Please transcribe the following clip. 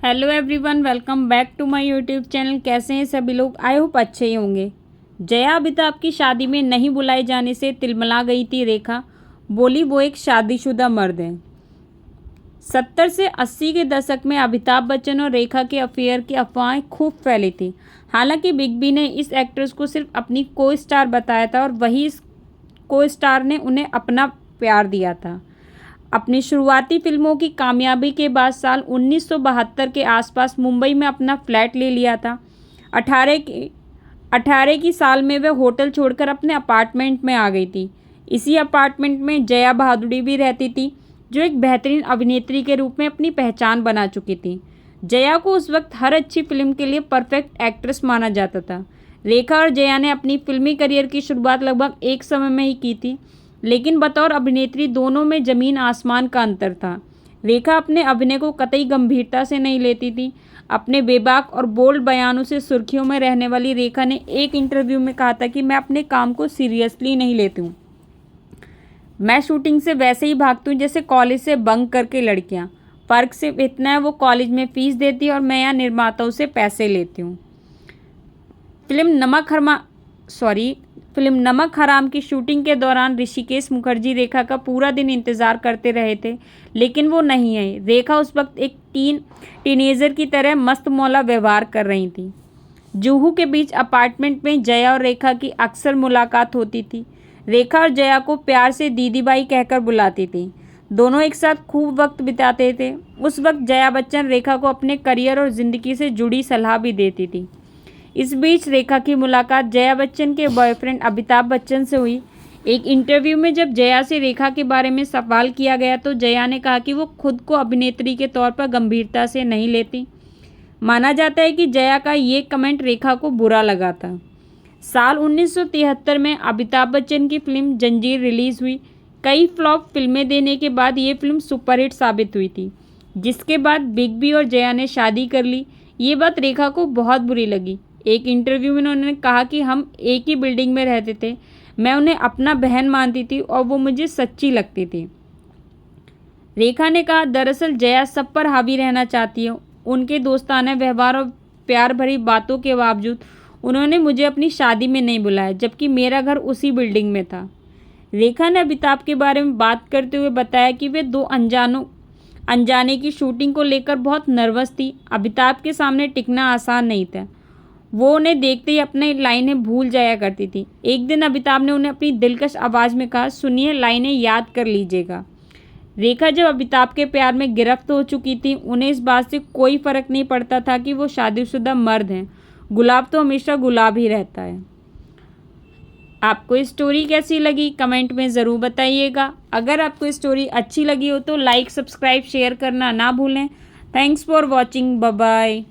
Hello everyone, welcome back to my YouTube channel. कैसे हैं सभी लोग? आई होप अच्छे ही होंगे। जया अमिताभ की शादी में नहीं बुलाए जाने से तिलमिला गई थी रेखा। बोली वो एक शादीशुदा मर्द है। 70 से 80 के दशक में अमिताभ बच्चन और रेखा के अफेयर की अफवाहें खूब फैली थी। हालांकि बिग बी ने इस एक्ट्रेस को सिर्फ अपनी को स्टार बताया था और वही इस को स्टार ने उन्हें अपना प्यार दिया था। अपनी शुरुआती फिल्मों की कामयाबी के बाद साल 1972 के आसपास मुंबई में अपना फ्लैट ले लिया था। 18 की साल में वह होटल छोड़कर अपने अपार्टमेंट में आ गई थी। इसी अपार्टमेंट में जया भादुड़ी भी रहती थी, जो एक बेहतरीन अभिनेत्री के रूप में अपनी पहचान बना चुकी थी। जया को उस वक्त हर अच्छी फिल्म के लिए परफेक्ट एक्ट्रेस माना जाता था। रेखा और जया ने अपनी फिल्मी करियर की शुरुआत लगभग एक समय में ही की थी, लेकिन बतौर अभिनेत्री दोनों में ज़मीन आसमान का अंतर था। रेखा अपने अभिनय को कतई गंभीरता से नहीं लेती थी। अपने बेबाक और बोल्ड बयानों से सुर्खियों में रहने वाली रेखा ने एक इंटरव्यू में कहा था कि मैं अपने काम को सीरियसली नहीं लेती हूँ। मैं शूटिंग से वैसे ही भागती हूँ जैसे कॉलेज से बंक करके लड़कियाँ। फ़र्क सिर्फ इतना है, वो कॉलेज में फ़ीस देती है और मैं यहाँ निर्माताओं से पैसे लेती हूँ। फिल्म नमक हराम की शूटिंग के दौरान ऋषिकेश मुखर्जी रेखा का पूरा दिन इंतज़ार करते रहे थे, लेकिन वो नहीं आई। रेखा उस वक्त एक टीनेजर की तरह मस्त मौला व्यवहार कर रही थी। जुहू के बीच अपार्टमेंट में जया और रेखा की अक्सर मुलाकात होती थी। रेखा और जया को प्यार से दीदी बाई कहकर बुलाती थी। दोनों एक साथ खूब वक्त बिताते थे। उस वक्त जया बच्चन रेखा को अपने करियर और ज़िंदगी से जुड़ी सलाह भी देती थी। इस बीच रेखा की मुलाकात जया बच्चन के बॉयफ्रेंड अमिताभ बच्चन से हुई। एक इंटरव्यू में जब जया से रेखा के बारे में सवाल किया गया तो जया ने कहा कि वो खुद को अभिनेत्री के तौर पर गंभीरता से नहीं लेती। माना जाता है कि जया का ये कमेंट रेखा को बुरा लगा था। साल 1973 में अमिताभ बच्चन की फिल्म जंजीर रिलीज़ हुई। कई फ्लॉप फिल्में देने के बाद ये फिल्म सुपरहिट साबित हुई थी, जिसके बाद बिग बी और जया ने शादी कर ली। ये बात रेखा को बहुत बुरी लगी। एक इंटरव्यू में उन्होंने कहा कि हम एक ही बिल्डिंग में रहते थे, मैं उन्हें अपना बहन मानती थी और वो मुझे सच्ची लगती थी। रेखा ने कहा, दरअसल जया सब पर हावी रहना चाहती है। उनके दोस्ताना व्यवहार और प्यार भरी बातों के बावजूद उन्होंने मुझे अपनी शादी में नहीं बुलाया, जबकि मेरा घर उसी बिल्डिंग में था। रेखा ने अमिताभ के बारे में बात करते हुए बताया कि वे दो अनजाने की शूटिंग को लेकर बहुत नर्वस थी। अमिताभ के सामने टिकना आसान नहीं था। वो उन्हें देखते ही अपनी लाइनें भूल जाया करती थी। एक दिन अमिताभ ने उन्हें अपनी दिलकश आवाज़ में कहा, सुनिए, लाइनें याद कर लीजिएगा। रेखा जब अमिताभ के प्यार में गिरफ्त हो चुकी थी, उन्हें इस बात से कोई फ़र्क नहीं पड़ता था कि वो शादीशुदा मर्द हैं। गुलाब तो हमेशा गुलाब ही रहता है। आपको स्टोरी कैसी लगी कमेंट में ज़रूर बताइएगा। अगर आपको स्टोरी अच्छी लगी हो तो लाइक, सब्सक्राइब, शेयर करना ना भूलें। Thanks for watching. Bye bye.